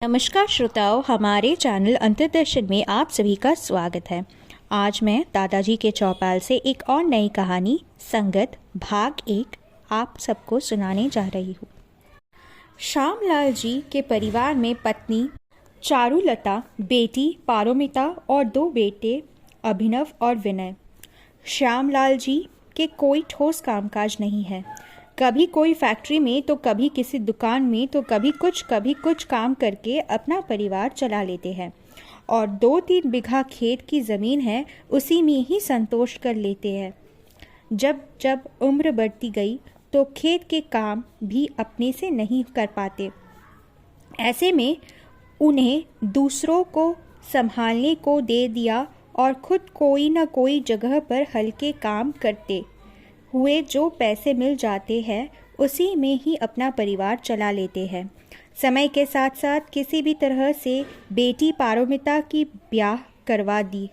नमस्कार श्रोताओं, हमारे चैनल अंतर्दर्शन में आप सभी का स्वागत है। आज मैं दादाजी के चौपाल से एक और नई कहानी संगत भाग 1 आप सबको सुनाने जा रही हूँ। श्यामलाल जी के परिवार में पत्नी चारुलता, बेटी पारोमिता और 2 बेटे अभिनव और विनय। श्यामलाल जी के कोई ठोस कामकाज नहीं है। कभी कोई फैक्ट्री में तो कभी किसी दुकान में तो कभी कुछ काम करके अपना परिवार चला लेते हैं और 2-3 बीघा खेत की ज़मीन है, उसी में ही संतोष कर लेते हैं। जब जब उम्र बढ़ती गई तो खेत के काम भी अपने से नहीं कर पाते। ऐसे में उन्हें दूसरों को संभालने को दे दिया और खुद कोई न कोई जगह पर हल्के काम करते हुए जो पैसे मिल जाते हैं उसी में ही अपना परिवार चला लेते हैं। समय के साथ साथ किसी भी तरह से बेटी पारोमिता की ब्याह करवा दी,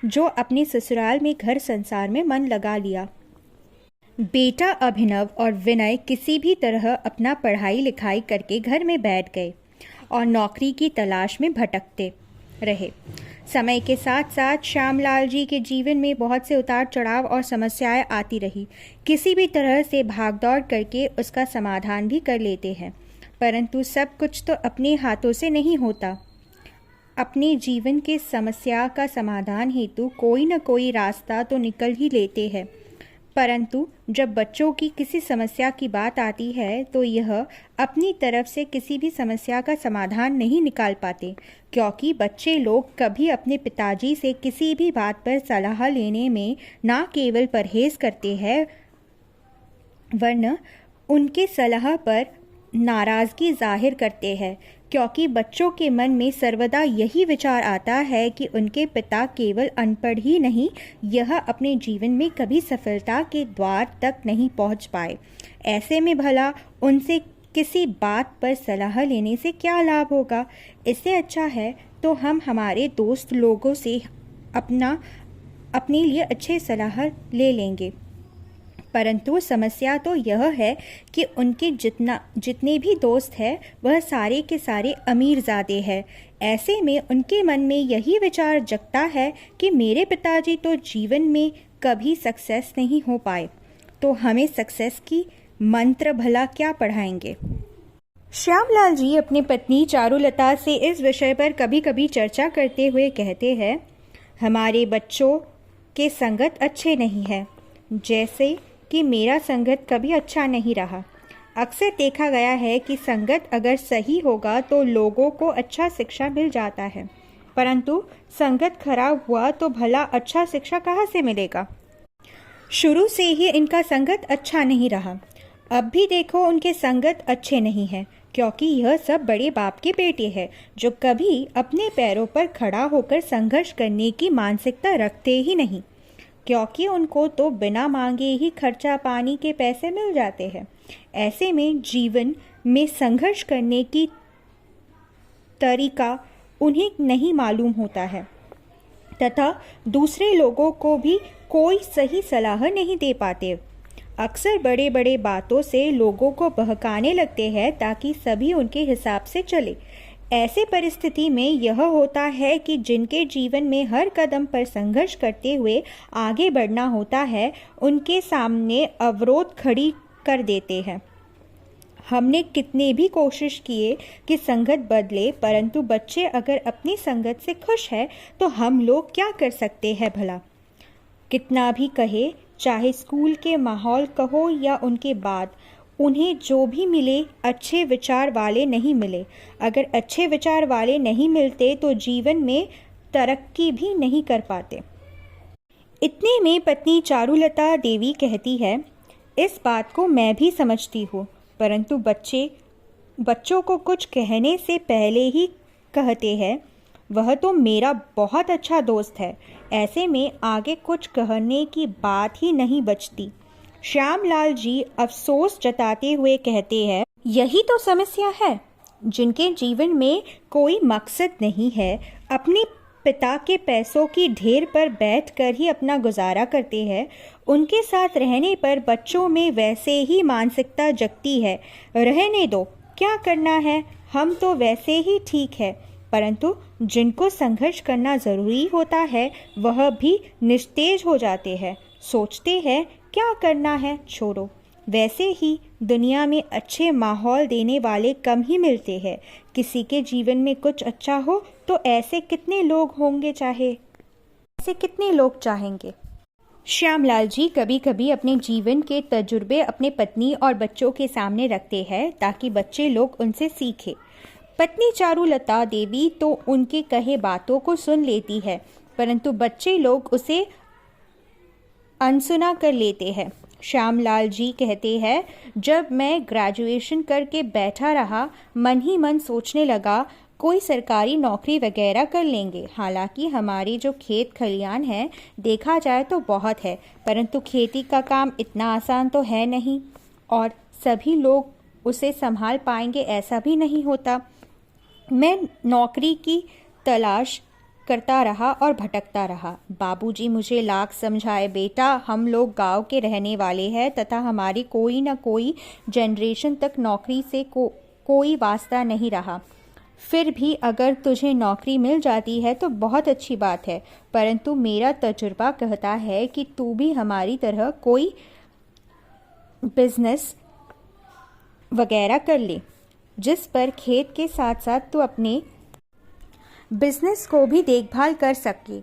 जो अपने ससुराल में घर संसार में मन लगा लिया। बेटा अभिनव और विनय किसी भी तरह अपना पढ़ाई लिखाई करके घर में बैठ गए और नौकरी की तलाश में भटकते रहे। समय के साथ साथ श्यामलाल जी के जीवन में बहुत से उतार चढ़ाव और समस्याएं आती रही। किसी भी तरह से भागदौड़ करके उसका समाधान भी कर लेते हैं, परंतु सब कुछ तो अपने हाथों से नहीं होता। अपने जीवन के समस्या का समाधान हेतु कोई न कोई रास्ता तो निकल ही लेते हैं, परंतु जब बच्चों की किसी समस्या की बात आती है तो यह अपनी तरफ से किसी भी समस्या का समाधान नहीं निकाल पाते, क्योंकि बच्चे लोग कभी अपने पिताजी से किसी भी बात पर सलाह लेने में ना केवल परहेज करते हैं, वरना उनके सलाह पर नाराज़गी जाहिर करते हैं, क्योंकि बच्चों के मन में सर्वदा यही विचार आता है कि उनके पिता केवल अनपढ़ ही नहीं, यह अपने जीवन में कभी सफलता के द्वार तक नहीं पहुंच पाए। ऐसे में भला उनसे किसी बात पर सलाह लेने से क्या लाभ होगा? इससे अच्छा है तो हम हमारे दोस्त लोगों से अपने लिए अच्छे सलाह ले लेंगे। परंतु समस्या तो यह है कि उनके जितने भी दोस्त हैं वह सारे के सारे अमीरजादे हैं। ऐसे में उनके मन में यही विचार जगता है कि मेरे पिताजी तो जीवन में कभी सक्सेस नहीं हो पाए, तो हमें सक्सेस की मंत्र भला क्या पढ़ाएंगे। श्यामलाल जी अपनी पत्नी चारुलता से इस विषय पर कभी कभी चर्चा करते हुए कहते हैं, हमारे बच्चों के संगत अच्छे नहीं है, जैसे कि मेरा संगत कभी अच्छा नहीं रहा। अक्सर देखा गया है कि संगत अगर सही होगा तो लोगों को अच्छा शिक्षा मिल जाता है, परंतु संगत खराब हुआ तो भला अच्छा शिक्षा कहाँ से मिलेगा। शुरू से ही इनका संगत अच्छा नहीं रहा। अब भी देखो उनके संगत अच्छे नहीं हैं, क्योंकि यह सब बड़े बाप के बेटे हैं जो कभी अपने पैरों पर खड़ा होकर संघर्ष करने की मानसिकता रखते ही नहीं, क्योंकि उनको तो बिना मांगे ही खर्चा पानी के पैसे मिल जाते हैं। ऐसे में जीवन में संघर्ष करने की तरीका उन्हें नहीं मालूम होता है तथा दूसरे लोगों को भी कोई सही सलाह नहीं दे पाते। अक्सर बड़े बड़े बातों से लोगों को बहकाने लगते हैं ताकि सभी उनके हिसाब से चले। ऐसे परिस्थिति में यह होता है कि जिनके जीवन में हर कदम पर संघर्ष करते हुए आगे बढ़ना होता है, उनके सामने अवरोध खड़ी कर देते हैं। हमने कितने भी कोशिश किए कि संगत बदले, परंतु बच्चे अगर अपनी संगत से खुश है तो हम लोग क्या कर सकते हैं भला। कितना भी कहे, चाहे स्कूल के माहौल कहो या उनके बाद, उन्हें जो भी मिले अच्छे विचार वाले नहीं मिले। अगर अच्छे विचार वाले नहीं मिलते तो जीवन में तरक्की भी नहीं कर पाते। इतने में पत्नी चारुलता देवी कहती है, इस बात को मैं भी समझती हूँ, परंतु बच्चों को कुछ कहने से पहले ही कहते हैं, वह तो मेरा बहुत अच्छा दोस्त है। ऐसे में आगे कुछ कहने की बात ही नहीं बचती। श्यामलाल जी अफसोस जताते हुए कहते हैं, यही तो समस्या है। जिनके जीवन में कोई मकसद नहीं है, अपने पिता के पैसों की ढेर पर बैठकर ही अपना गुजारा करते हैं, उनके साथ रहने पर बच्चों में वैसे ही मानसिकता जगती है, रहने दो, क्या करना है, हम तो वैसे ही ठीक है, परंतु जिनको संघर्ष करना ज़रूरी होता है वह भी निस्तेज हो जाते हैं, सोचते हैं क्या करना है, छोड़ो। वैसे ही दुनिया में अच्छे माहौल देने वाले कम ही मिलते हैं। किसी के जीवन में कुछ अच्छा हो तो ऐसे कितने लोग होंगे, ऐसे कितने लोग चाहेंगे। श्यामलाल जी कभी कभी अपने जीवन के तजुर्बे अपने पत्नी और बच्चों के सामने रखते हैं ताकि बच्चे लोग उनसे सीखें। पत्नी चारुलता देवी तो उनके कहे बातों को सुन लेती है, परंतु बच्चे लोग उसे अनसुना कर लेते हैं। श्यामलाल जी कहते हैं, जब मैं ग्रेजुएशन करके बैठा रहा, मन ही मन सोचने लगा कोई सरकारी नौकरी वगैरह कर लेंगे। हालांकि हमारे जो खेत खलियान हैं देखा जाए तो बहुत है, परंतु खेती का काम इतना आसान तो है नहीं और सभी लोग उसे संभाल पाएंगे ऐसा भी नहीं होता। मैं नौकरी की तलाश करता रहा और भटकता रहा। बाबूजी मुझे लाख समझाए, बेटा हम लोग गांव के रहने वाले हैं तथा हमारी कोई न कोई जनरेशन तक नौकरी से कोई वास्ता नहीं रहा। फिर भी अगर तुझे नौकरी मिल जाती है तो बहुत अच्छी बात है, परंतु मेरा तजुर्बा कहता है कि तू भी हमारी तरह कोई बिजनेस वगैरह कर ले, जिस पर खेत के साथ साथ तू अपने बिजनेस को भी देखभाल कर सके।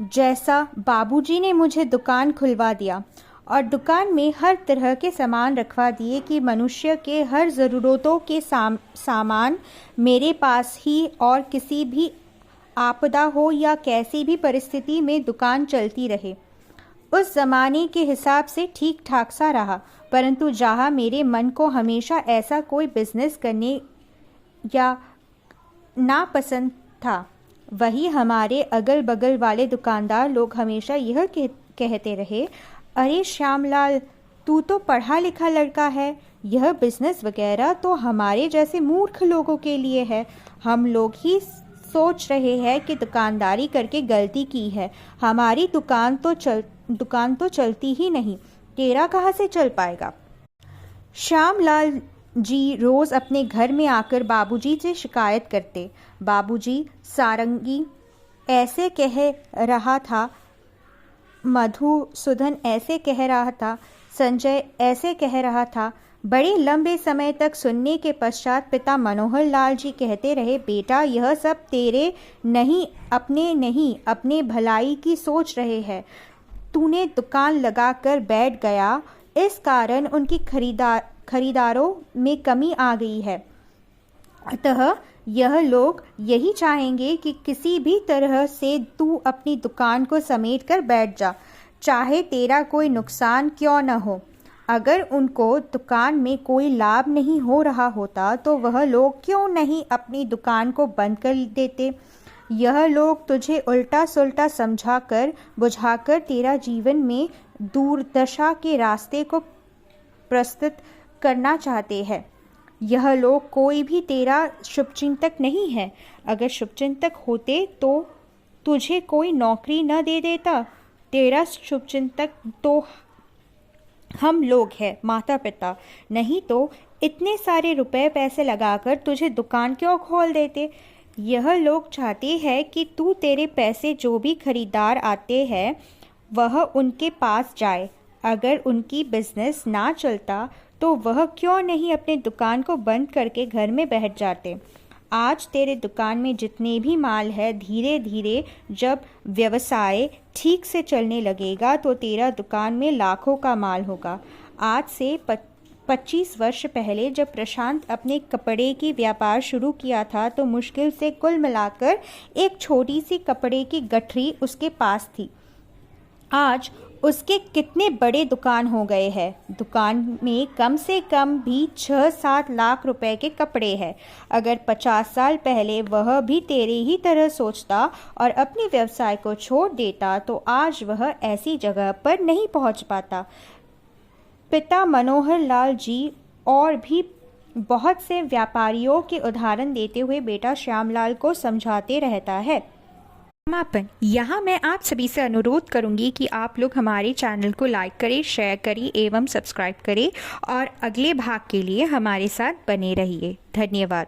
जैसा बाबूजी ने मुझे दुकान खुलवा दिया और दुकान में हर तरह के सामान रखवा दिए कि मनुष्य के हर ज़रूरतों के सामान मेरे पास ही, और किसी भी आपदा हो या कैसी भी परिस्थिति में दुकान चलती रहे। उस ज़माने के हिसाब से ठीक ठाक सा रहा, परंतु जहाँ मेरे मन को हमेशा ऐसा कोई बिजनेस करने या नापसंद था, वही हमारे अगल बगल वाले दुकानदार लोग हमेशा यह कहते रहे, अरे श्यामलाल तू तो पढ़ा लिखा लड़का है, यह बिजनेस वगैरह तो हमारे जैसे मूर्ख लोगों के लिए है। हम लोग ही सोच रहे हैं कि दुकानदारी करके गलती की है, हमारी दुकान तो चलती ही नहीं, तेरा कहाँ से चल पाएगा। श्यामलाल जी रोज़ अपने घर में आकर बाबूजी से शिकायत करते। बाबूजी सारंगी ऐसे कह रहा था, मधुसूदन ऐसे कह रहा था, संजय ऐसे कह रहा था। बड़े लंबे समय तक सुनने के पश्चात पिता मनोहर लाल जी कहते रहे, बेटा यह सब तेरे नहीं अपने भलाई की सोच रहे हैं। तूने दुकान लगाकर बैठ गया, इस कारण उनकी खरीदारों में कमी आ गई है। अतः यह लोग यही चाहेंगे कि किसी भी तरह से तू अपनी दुकान को समेट कर बैठ जा, चाहे तेरा कोई नुकसान क्यों न हो। अगर उनको दुकान में कोई लाभ नहीं हो रहा होता तो वह लोग क्यों नहीं अपनी दुकान को बंद कर देते। यह लोग तुझे उल्टा सुल्टा समझाकर बुझाकर तेरा जीवन में दुर्दशा के रास्ते को प्रस्तुत करना चाहते हैं। यह लोग कोई भी तेरा शुभचिंतक नहीं है। अगर शुभचिंतक होते तो तुझे कोई नौकरी न दे देता। तेरा शुभचिंतक तो हम लोग हैं, माता पिता, नहीं तो इतने सारे रुपए पैसे लगाकर तुझे दुकान क्यों खोल देते। यह लोग चाहते हैं कि तू तेरे पैसे जो भी खरीदार आते हैं वह उनके पास जाए। अगर उनकी बिजनेस ना चलता तो वह क्यों नहीं अपने दुकान को बंद करके घर में बैठ जाते। आज तेरे दुकान में जितने भी माल है, धीरे धीरे जब व्यवसाय ठीक से चलने लगेगा तो तेरा दुकान में लाखों का माल होगा। आज से 25 वर्ष पहले जब प्रशांत अपने कपड़े की व्यापार शुरू किया था तो मुश्किल से कुल मिलाकर एक छोटी सी कपड़े की गठरी उसके पास थी। आज उसके कितने बड़े दुकान हो गए हैं। दुकान में कम से कम भी 6-7 लाख रुपए के कपड़े हैं। अगर 50 साल पहले वह भी तेरे ही तरह सोचता और अपने व्यवसाय को छोड़ देता तो आज वह ऐसी जगह पर नहीं पहुंच पाता। पिता मनोहर लाल जी और भी बहुत से व्यापारियों के उदाहरण देते हुए बेटा श्यामलाल को समझाते रहता है। समापन। यहाँ मैं आप सभी से अनुरोध करूँगी कि आप लोग हमारे चैनल को लाइक करें, शेयर करें एवं सब्सक्राइब करें और अगले भाग के लिए हमारे साथ बने रहिए। धन्यवाद।